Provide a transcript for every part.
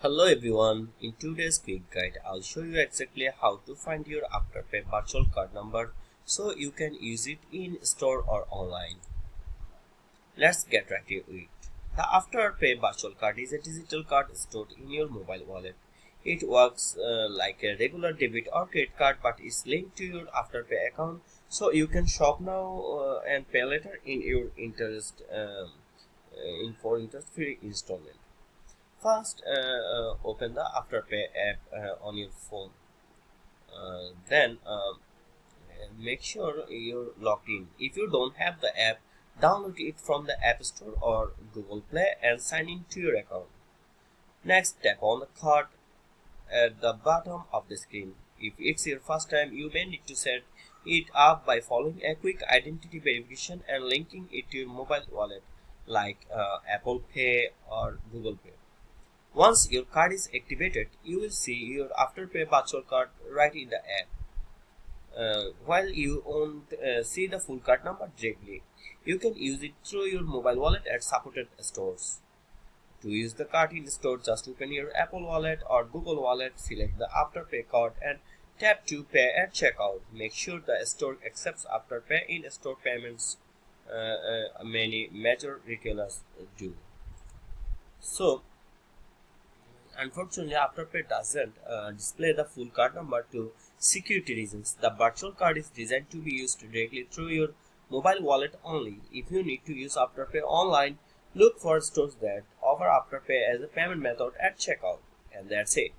Hello everyone, in today's quick guide I'll show you exactly how to find your Afterpay virtual card number so you can use it in store or online. Let's get right to it. The Afterpay virtual card is a digital card stored in your mobile wallet. It works like a regular debit or credit card but is linked to your Afterpay account so you can shop now and pay later in your interest-free installment. First, open the Afterpay app on your phone. Then make sure you're logged in. If you don't have the app, download it from the App Store or Google Play and sign in to your account. Next, tap on the card at the bottom of the screen. If it's your first time, you may need to set it up by following a quick identity verification and linking it to your mobile wallet like Apple Pay or Google Pay. Once your card is activated, you will see your Afterpay virtual card right in the app. While you won't see the full card number directly, you can use it through your mobile wallet at supported stores. To use the card in the store, just open your Apple Wallet or Google Wallet, select the Afterpay card and tap to pay at checkout. Make sure the store accepts Afterpay in store payments. Many major retailers do. So, unfortunately, Afterpay doesn't display the full card number to security reasons. The virtual card is designed to be used directly through your mobile wallet only. If you need to use Afterpay online, look for stores that offer Afterpay as a payment method at checkout. And that's it.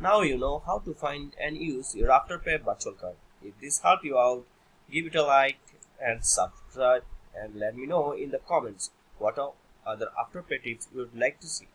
Now you know how to find and use your Afterpay virtual card. If this helped you out, give it a like and subscribe and let me know in the comments what other Afterpay tips you would like to see.